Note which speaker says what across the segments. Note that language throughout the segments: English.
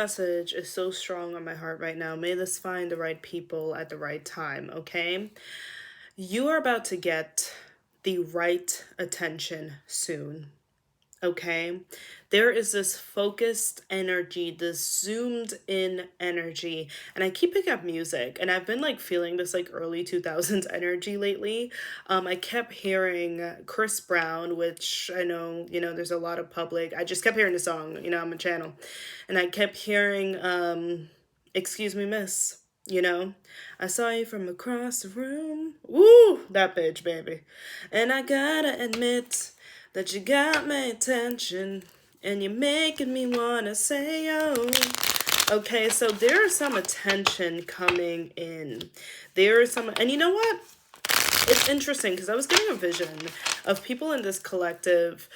Speaker 1: Message is so strong on my heart right now. May this find the right people at the right time, okay? You are about to get the right attention soon. Okay, there is this focused energy, this zoomed in energy, and I keep picking up music, and I've been like feeling this like early 2000s energy lately. I kept hearing Chris Brown, which I know, there's a lot of public. I just kept hearing the song, I'm a channel, and I kept hearing, Excuse Me, Miss. I saw you from across the room. Woo, that bitch, baby. And I gotta admit that you got my attention and you're making me wanna say oh. Okay, so there's some attention coming in. There is some, and you know what? It's interesting because I was getting a vision of people in this collective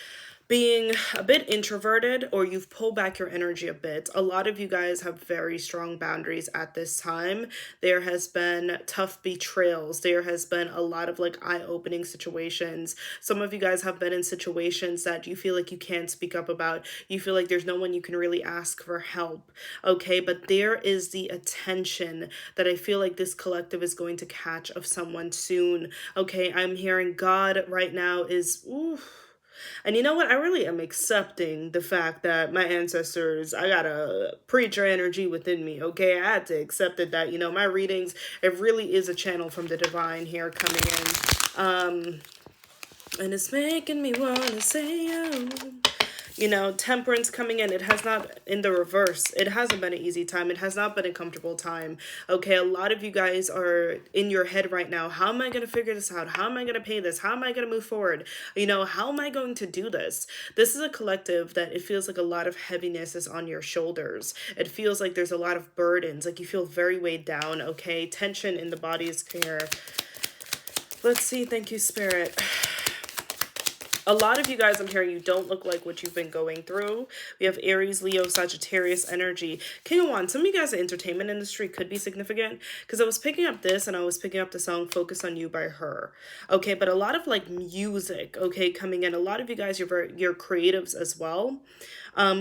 Speaker 1: being a bit introverted, or you've pulled back your energy a bit. A lot of you guys have very strong boundaries at this time. There has been tough betrayals. There has been a lot of like eye-opening situations. Some of you guys have been in situations that you feel like you can't speak up about. You feel like there's no one you can really ask for help. Okay, but there is the attention that I feel like this collective is going to catch of someone soon. Okay, I'm hearing God right now is ooh. And you know what? I really am accepting the fact that my ancestors, I got a preacher energy within me, okay? I had to accept it that, my readings, it really is a channel from the divine here coming in. And it's making me want to say, oh. Temperance coming in. It has not, in the reverse, it hasn't been an easy time. It has not been a comfortable time. Okay, a lot of you guys are in your head right now. How am I going to figure this out? How am I going to pay this? How am I going to move forward? How am I going to do this? This is a collective that it feels like a lot of heaviness is on your shoulders. It feels like there's a lot of burdens. Like you feel very weighed down, okay? Tension in the body is here. Let's see. Thank you, Spirit. A lot of you guys, I'm hearing you don't look like what you've been going through. We have Aries, Leo, Sagittarius energy. King of Wands, some of you guys in the entertainment industry could be significant because I was picking up this and I was picking up the song Focus on You by Her. Okay, but a lot of like music, okay, coming in. A lot of you guys, you're creatives as well.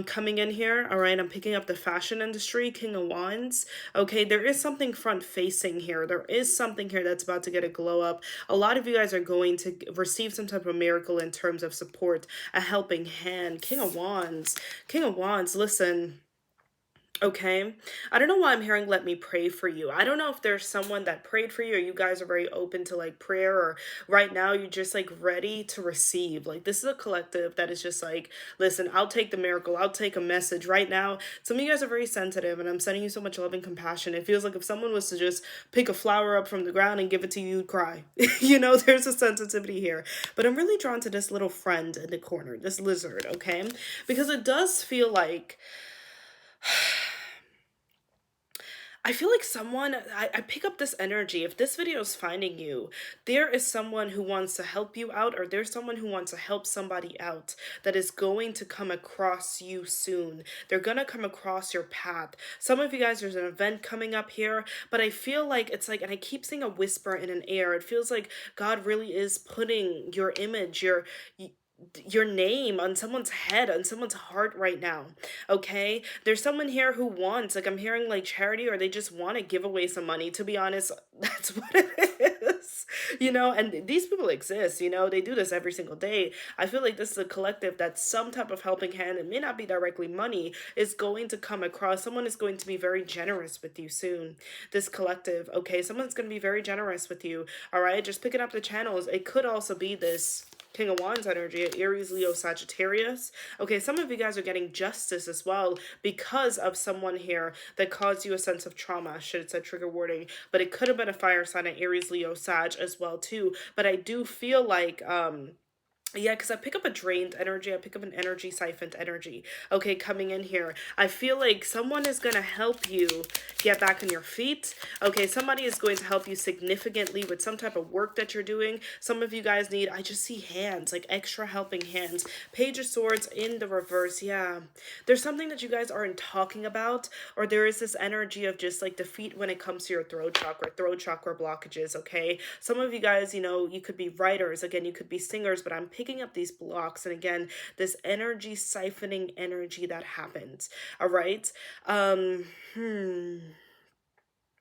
Speaker 1: Coming in here, all right, I'm picking up the fashion industry, King of Wands. Okay, there is something front facing here. There is something here that's about to get a glow up. A lot of you guys are going to receive some type of miracle in terms of support, a helping hand. King of Wands, listen. Okay. I don't know why I'm hearing let me pray for you. I don't know if there's someone that prayed for you or you guys are very open to like prayer or right now you're just like ready to receive. Like this is a collective that is just like, listen, I'll take the miracle. I'll take a message right now. Some of you guys are very sensitive and I'm sending you so much love and compassion. It feels like if someone was to just pick a flower up from the ground and give it to you, you'd cry. There's a sensitivity here. But I'm really drawn to this little friend in the corner, this lizard, okay? Because it does feel like I feel like I pick up this energy. If this video is finding you, there is someone who wants to help you out, or there's someone who wants to help somebody out that is going to come across you soon. They're going to come across your path. Some of you guys, there's an event coming up here, but I feel like it's like, and I keep seeing a whisper in an air. It feels like God really is putting your image, your name on someone's head, on someone's heart right now. Okay, there's someone here who wants, like I'm hearing like charity, or they just want to give away some money. To be honest, that's what it is. And these people exist. They do this every single day. I feel like this is a collective that some type of helping hand, it may not be directly money, is going to come across. Someone is going to be very generous with you soon. This collective, okay, someone's going to be very generous with you. All right, just picking up the channels. It could also be this King of Wands energy, Aries, Leo, Sagittarius. Okay, some of you guys are getting justice as well because of someone here that caused you a sense of trauma. Should it said trigger warning, but it could have been a fire sign at Aries, Leo, Sag as well too. But I do feel like yeah, because I pick up a drained energy. I pick up an energy siphoned energy. Okay, coming in here. I feel like someone is going to help you get back on your feet. Okay, somebody is going to help you significantly with some type of work that you're doing. Some of you guys need, I just see hands, like extra helping hands. Page of Swords in the reverse. Yeah, there's something that you guys aren't talking about, or there is this energy of just like defeat when it comes to your throat chakra blockages. Okay, some of you guys, you could be writers. Again, you could be singers, but I'm picking picking up these blocks. And again, this energy siphoning energy that happens. All right. Um, hmm.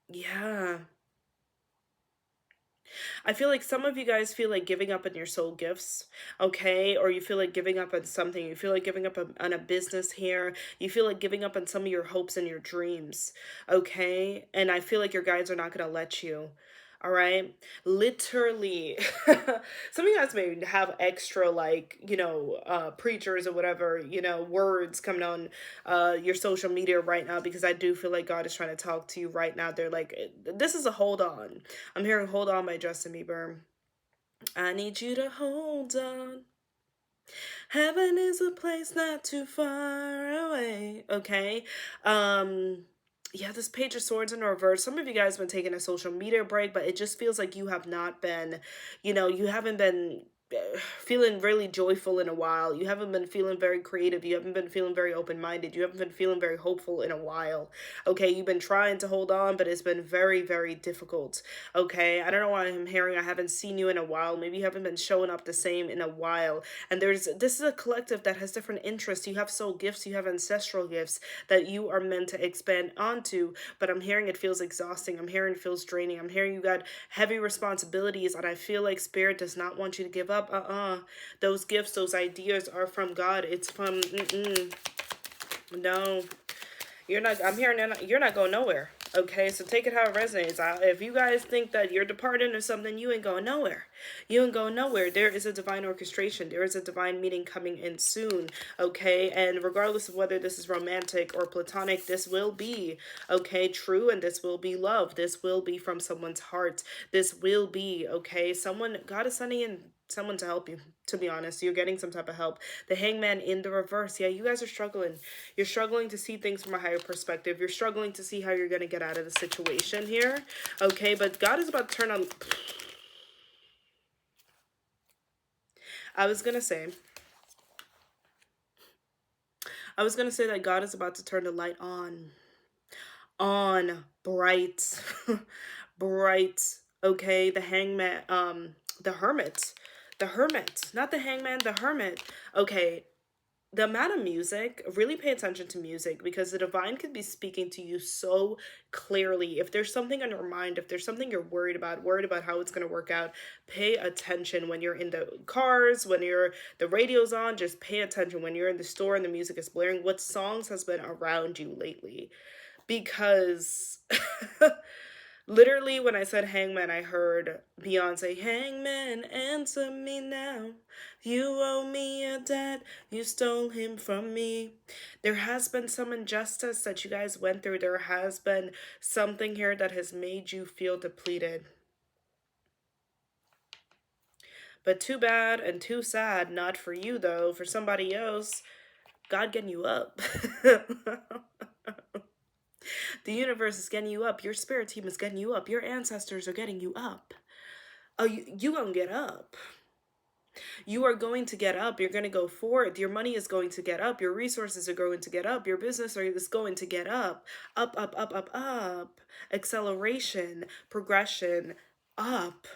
Speaker 1: Yeah. I feel like some of you guys feel like giving up on your soul gifts, okay? Or you feel like giving up on something. You feel like giving up on a business here. You feel like giving up on some of your hopes and your dreams, okay? And I feel like your guides are not going to let you. All right. Literally, some of you guys may have extra, like, preachers or whatever, words coming on your social media right now, because I do feel like God is trying to talk to you right now. They're like, this is a hold on. I'm hearing hold on by Justin Bieber. I need you to hold on. Heaven is a place not too far away. Okay. Yeah, this Page of Swords in reverse. Some of you guys have been taking a social media break, but it just feels like you have not been, you haven't been feeling really joyful in a while. You haven't been feeling very creative. You haven't been feeling very open-minded. You haven't been feeling very hopeful in a while. Okay, you've been trying to hold on, but it's been very, very difficult. Okay, I don't know why I'm hearing I haven't seen you in a while. Maybe you haven't been showing up the same in a while. And this is a collective that has different interests. You have soul gifts, you have ancestral gifts that you are meant to expand onto, but I'm hearing it feels exhausting. I'm hearing it feels draining. I'm hearing you got heavy responsibilities, and I feel like Spirit does not want you to give up. Those gifts, those ideas are from God. It's from no, you're not. I'm hearing you're not going nowhere. Okay, so take it how it resonates. If you guys think that you're departing or something, you ain't going nowhere. You ain't going nowhere. There is a divine orchestration. There is a divine meeting coming in soon. Okay, and regardless of whether this is romantic or platonic, this will be, okay, true, and this will be love. This will be from someone's heart. This will be, okay, God is sending in someone to help you. To be honest, you're getting some type of help. The Hangman in the reverse. Yeah, you guys are struggling. You're struggling to see things from a higher perspective. You're struggling to see how you're going to get out of the situation here. Okay, but God is about to turn on. I was going to say that God is about to turn the light on. Bright. Bright. Okay, the Hangman, the Hermit. The Hermit, not the Hangman, the Hermit. Okay, the amount of music, really pay attention to music, because the divine could be speaking to you so clearly. If there's something on your mind, if there's something you're worried about how it's going to work out, pay attention. When you're in the cars, when the radio's on, just pay attention. When you're in the store and the music is blaring, what songs has been around you lately? Because literally, when I said Hangman, I heard Beyonce, Hangman, answer me now. You owe me a debt, you stole him from me. There has been some injustice that you guys went through. There has been something here that has made you feel depleted. But too bad and too sad, not for you though, for somebody else. God getting you up. The universe is getting you up. Your spirit team is getting you up. Your ancestors are getting you up. Oh, you gonna get up. You are going to get up. You're going to go forward. Your money is going to get up. Your resources are going to get up. Your business is going to get up. Up, up, up, up, up. Acceleration, progression, up.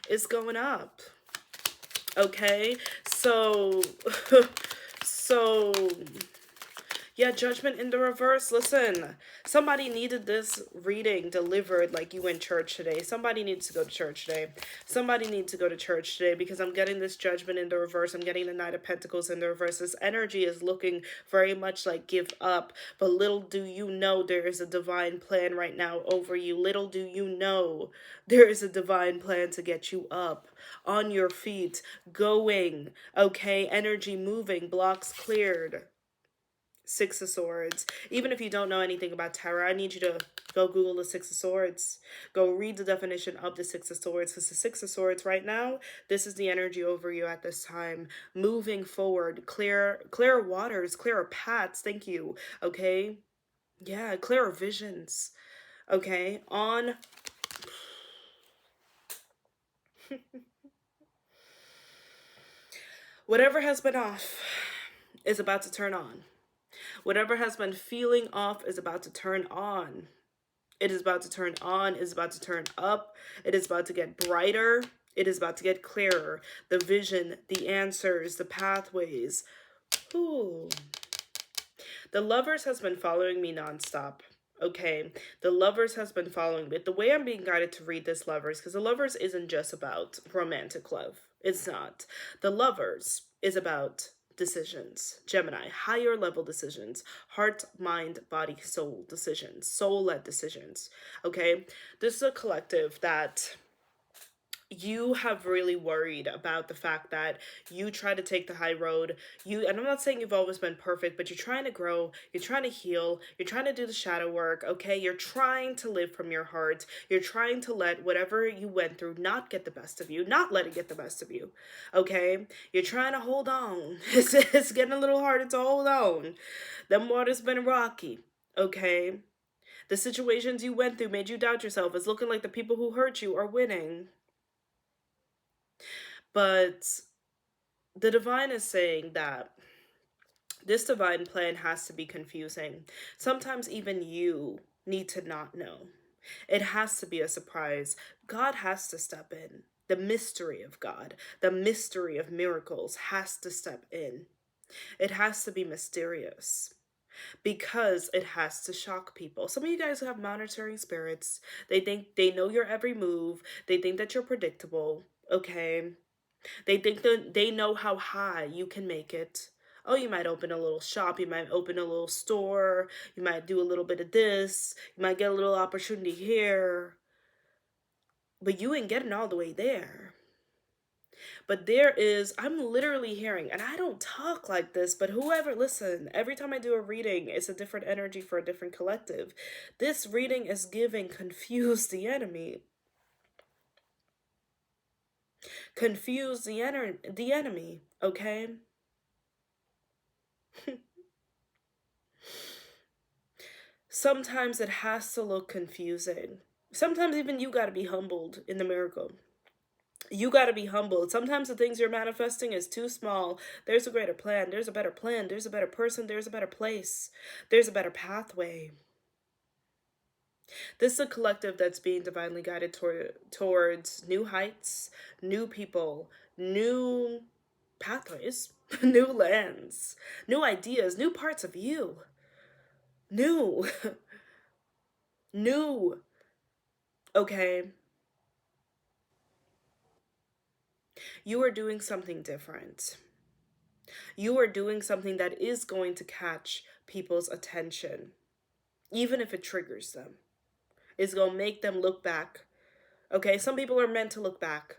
Speaker 1: It's going up. Okay? So, yeah, Judgment in the reverse. Listen, somebody needed this reading delivered like you in church today. Somebody needs to go to church today. Somebody needs to go to church today, because I'm getting this Judgment in the reverse. I'm getting the Knight of Pentacles in the reverse. This energy is looking very much like give up. But little do you know there is a divine plan right now over you. Little do you know there is a divine plan to get you up, on your feet, going. Okay, energy moving, blocks cleared. Six of Swords. Even if you don't know anything about tarot, I need you to go Google the Six of Swords. Go read the definition of the Six of Swords, because the Six of Swords right now, this is the energy over you at this time. Moving forward, clear waters, clearer paths. Thank you. Okay? Yeah, clearer visions. Okay? On. Whatever has been off is about to turn on. Whatever has been feeling off is about to turn on. It is about to turn on. It is about to turn up. It is about to get brighter. It is about to get clearer. The vision, the answers, the pathways. Ooh. The Lovers has been following me nonstop. Okay, the Lovers has been following me. The way I'm being guided to read this Lovers, because the Lovers isn't just about romantic love. It's not. The Lovers is about decisions. Gemini, higher level decisions, heart, mind, body, soul decisions, soul led decisions. Okay, this is a collective that you have really worried about the fact that you try to take the high road. And I'm not saying you've always been perfect, but you're trying to grow, you're trying to heal, you're trying to do the shadow work. Okay, you're trying to live from your heart, you're trying to let whatever you went through not get the best of you, not let it get the best of you. Okay, you're trying to hold on. It's getting a little harder to hold on. Them water's been rocky. Okay, the situations you went through made you doubt yourself. It's looking like the people who hurt you are winning. But the divine is saying that this divine plan has to be confusing. Sometimes even you need to not know. It has to be a surprise. God has to step in. The mystery of God, the mystery of miracles has to step in. It has to be mysterious because it has to shock people. Some of you guys have monitoring spirits. They think they know your every move. They think that you're predictable. Okay. They think that they know how high you can make it. Oh, you might open a little shop, you might open a little store, you might do a little bit of this, you might get a little opportunity here. But you ain't getting all the way there. But I'm literally hearing, and I don't talk like this, but whoever, listen, every time I do a reading, it's a different energy for a different collective. This reading is giving confuse the enemy. Confuse the enemy, okay? Sometimes it has to look confusing. Sometimes even you got to be humbled in the miracle. You got to be humbled. Sometimes the things you're manifesting is too small. There's a greater plan. There's a better plan. There's a better person. There's a better place. There's a better pathway. This is a collective that's being divinely guided towards new heights, new people, new pathways, new lands, new ideas, new parts of you. New. New. Okay. You are doing something different. You are doing something that is going to catch people's attention, even if it triggers them. It's going to make them look back. Okay, some people are meant to look back.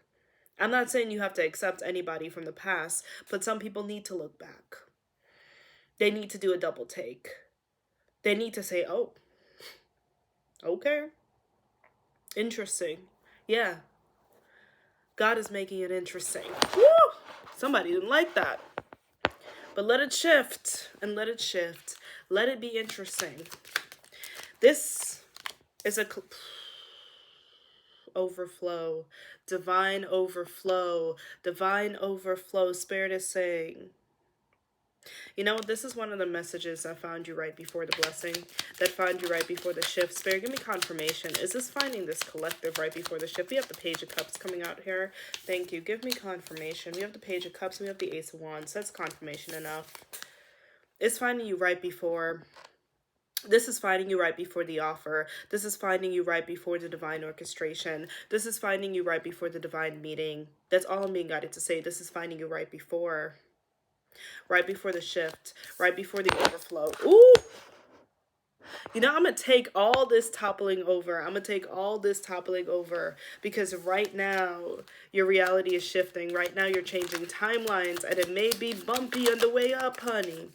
Speaker 1: I'm not saying you have to accept anybody from the past, but some people need to look back. They need to do a double take. They need to say, oh, okay, interesting. Yeah, God is making it interesting. Woo! Somebody didn't like that. But let it shift and let it shift. Let it be interesting. This is a overflow, divine overflow, divine overflow. Spirit is saying, you know, this is one of the messages that found you right before the blessing, that found you right before the shift. Spirit, give me confirmation. Is this finding this collective right before the shift? We have the Page of Cups coming out here. Thank you. Give me confirmation. We have the Page of Cups. We have the Ace of Wands. That's confirmation enough. It's finding you right before. This is finding you right before the offer. This is finding you right before the divine orchestration. This is finding you right before the divine meeting. That's all I'm being guided to say. This is finding you right before. Right before the shift. Right before the overflow. Ooh! You know, I'm going to take all this toppling over. I'm going to take all this toppling over because right now your reality is shifting. Right now you're changing timelines and it may be bumpy on the way up, honey.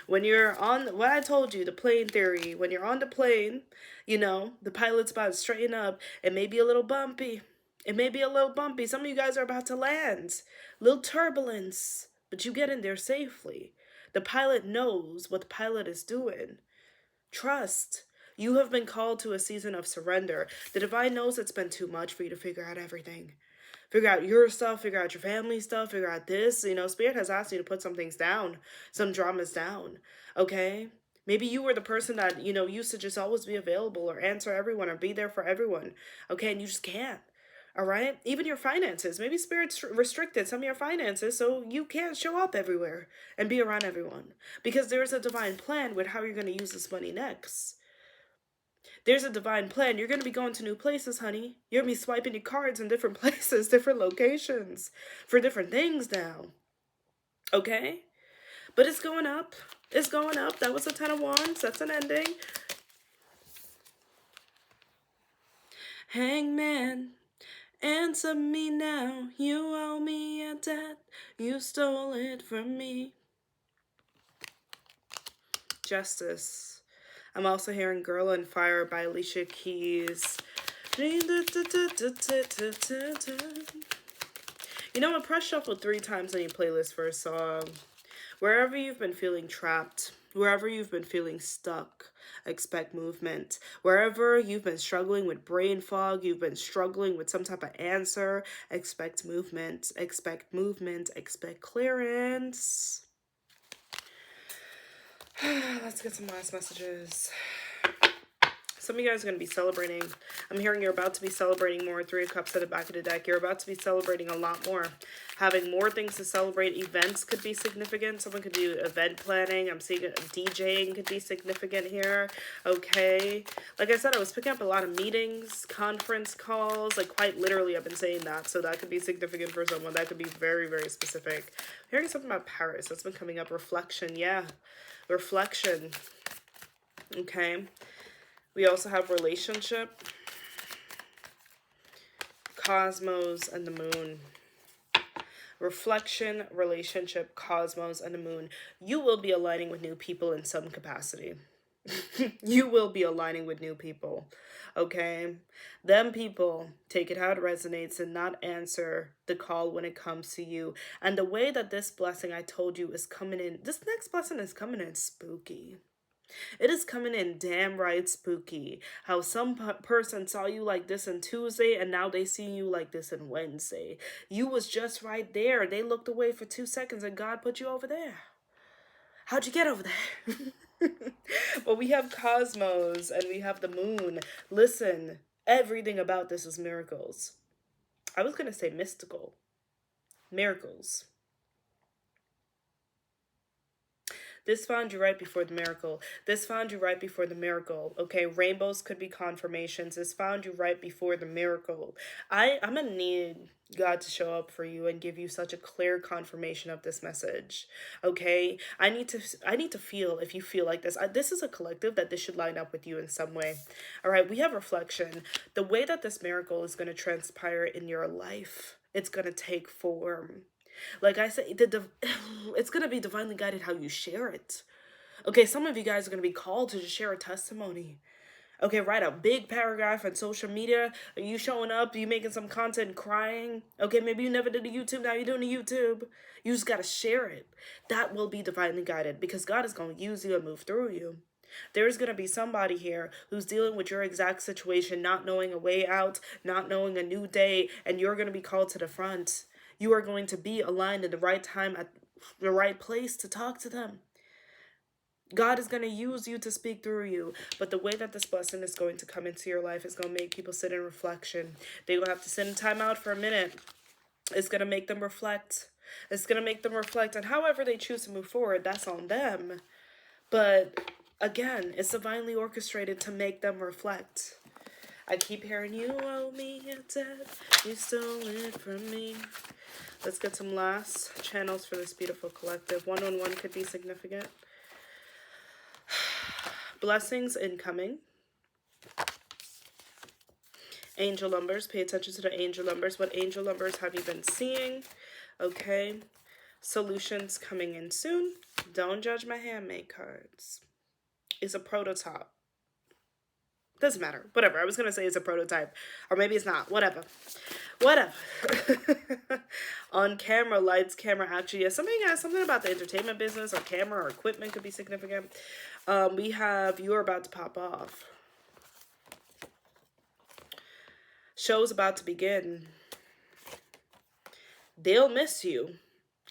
Speaker 1: When you're on, what I told you, the plane theory, when you're on the plane, you know, the pilot's about to straighten up. It may be a little bumpy. It may be a little bumpy. Some of you guys are about to land. Little turbulence, but you get in there safely. The pilot knows what the pilot is doing. Trust. You have been called to a season of surrender. The divine knows it's been too much for you to figure out everything. Figure out your stuff, figure out your family stuff, figure out this. You know, Spirit has asked you to put some things down, some dramas down, okay? Maybe you were the person that, you know, used to just always be available or answer everyone or be there for everyone, okay? And you just can't. All right? Even your finances. Maybe Spirit's restricted some of your finances so you can't show up everywhere and be around everyone. Because there's a divine plan with how you're going to use this money next. There's a divine plan. You're going to be going to new places, honey. You're going to be swiping your cards in different places, different locations, for different things now. Okay? But it's going up. It's going up. That was a 10 of Wands. That's an ending. Hangman, answer me now. You owe me a debt. You stole it from me. Justice. I'm also hearing Girl on Fire by Alicia Keys. You know what? Press shuffle 3 times on your playlist for a song. Wherever you've been feeling trapped, wherever you've been feeling stuck, expect movement. Wherever you've been struggling with brain fog, you've been struggling with some type of answer, expect movement, expect movement, expect clearance. Let's get some last messages. Some of you guys are going to be celebrating. I'm hearing you're about to be celebrating more. 3 of Cups at the back of the deck. You're about to be celebrating a lot more. Having more things to celebrate. Events could be significant. Someone could do event planning. I'm seeing DJing could be significant here. Okay. Like I said, I was picking up a lot of meetings, conference calls. Like quite literally, I've been saying that. So that could be significant for someone. That could be very, very specific. I'm hearing something about Paris. That's been coming up. Reflection. Yeah. Reflection. Okay. We also have relationship, cosmos, and the moon. Reflection, relationship, cosmos, and the moon. You will be aligning with new people in some capacity. You will be aligning with new people. Okay? Them people take it how it resonates and not answer the call when it comes to you. And the way that this blessing I told you is coming in, this next blessing is coming in spooky. It is coming in damn right spooky. How some person saw you like this on Tuesday and now they see you like this on Wednesday. You was just right there. They looked away for 2 seconds and God put you over there. How'd you get over there? Well, we have cosmos and we have the moon. Listen, everything about this is miracles. I was going to say mystical. Miracles. This found you right before the miracle. This found you right before the miracle. Okay, rainbows could be confirmations. This found you right before the miracle. I'm going to need God to show up for you and give you such a clear confirmation of this message. Okay? I need to feel if you feel like this. This is a collective that this should line up with you in some way. All right, we have reflection. The way that this miracle is going to transpire in your life, it's going to take form. Like I said, it's going to be divinely guided how you share it. Okay, some of you guys are going to be called to just share a testimony. Okay, write a big paragraph on social media. Are you showing up? Are you making some content crying? Okay, maybe you never did a YouTube. Now you're doing a YouTube. You just got to share it. That will be divinely guided because God is going to use you and move through you. There's going to be somebody here who's dealing with your exact situation, not knowing a way out, not knowing a new day, and you're going to be called to the front. You are going to be aligned at the right time, at the right place to talk to them. God is going to use you to speak through you. But the way that this blessing is going to come into your life is going to make people sit in reflection. They're going to have to sit in time out for a minute. It's going to make them reflect. It's going to make them reflect. And however they choose to move forward, that's on them. But again, it's divinely orchestrated to make them reflect. I keep hearing, you owe me a debt, you stole it from me. Let's get some last channels for this beautiful collective. 111 could be significant. Blessings incoming. Angel numbers. Pay attention to the angel numbers. What angel numbers have you been seeing? Okay. Solutions coming in soon. Don't judge my handmade cards. It's a prototype. Doesn't matter. Whatever. I was going to say it's a prototype. Or maybe it's not. Whatever. On camera, lights, camera, action. Yeah, something about the entertainment business or camera or equipment could be significant. We have You're About to Pop Off. Show's about to begin. They'll miss you.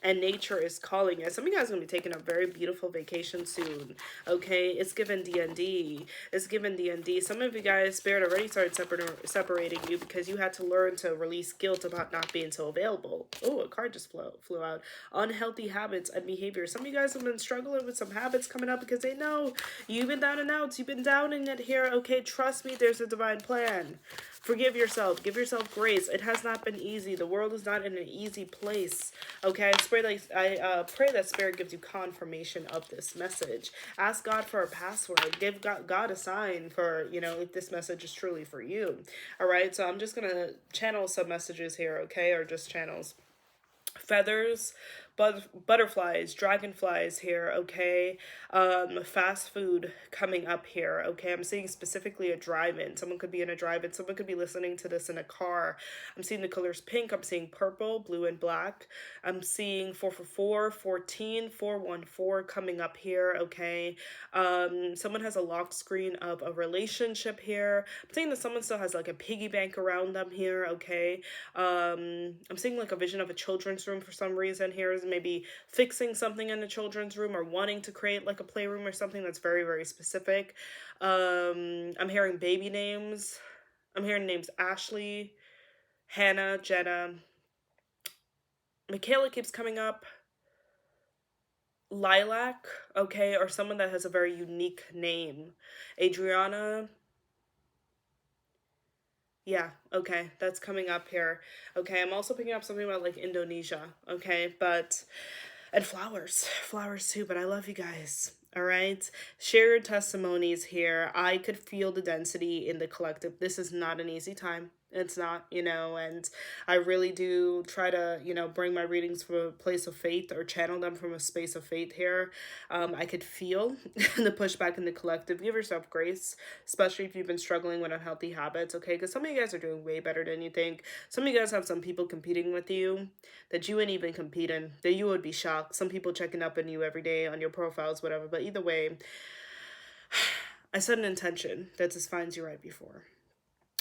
Speaker 1: and nature is calling us. Some of you guys are gonna be taking a very beautiful vacation soon. Okay, it's given D&D. It's given D&D. Some of you guys, spirit already started separating you because you had to learn to release guilt about not being so available. Oh, a card just flew out. Unhealthy habits and behavior. Some of you guys have been struggling with some habits coming up because they know you've been down and out. You've been downing it here. Okay, trust me, there's a divine plan. Forgive yourself. Give yourself grace. It has not been easy. The world is not in an easy place. Okay, I pray that Spirit gives you confirmation of this message. Ask God for a password. Give God a sign for, if this message is truly for you. All right, so I'm just going to channel some messages here, okay, or just channels. Feathers, butterflies, dragonflies here, okay? Fast food coming up here, okay? I'm seeing specifically a drive-in. Someone could be in a drive-in. Someone could be listening to this in a car. I'm seeing the colors pink. I'm seeing purple, blue, and black. I'm seeing 444, 14, 414 coming up here, okay? Someone has a lock screen of a relationship here. I'm seeing that someone still has like a piggy bank around them here, okay? I'm seeing like a vision of a children's room for some reason here, is maybe fixing something in the children's room or wanting to create like a playroom or something that's very, very specific. I'm hearing baby names. I'm hearing names Ashley, Hannah, Jenna. Michaela keeps coming up. Lilac, okay, or someone that has a very unique name. Adriana. Yeah, okay, that's coming up here. Okay, I'm also picking up something about like Indonesia, okay, and flowers too, but I love you guys. All right, share your testimonies here. I could feel the density in the collective. This is not an easy time. It's not, and I really do try to, bring my readings from a place of faith or channel them from a space of faith here. I could feel the pushback in the collective. Give yourself grace, especially if you've been struggling with unhealthy habits, okay? Because some of you guys are doing way better than you think. Some of you guys have some people competing with you that you wouldn't even compete in, that you would be shocked. Some people checking up on you every day on your profiles, whatever. But either way, I set an intention that just finds you right before.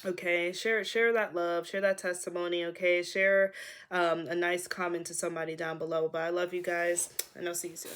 Speaker 1: Okay, share that love, share that testimony, okay? Share a nice comment to somebody down below. But I love you guys, and I'll see you soon.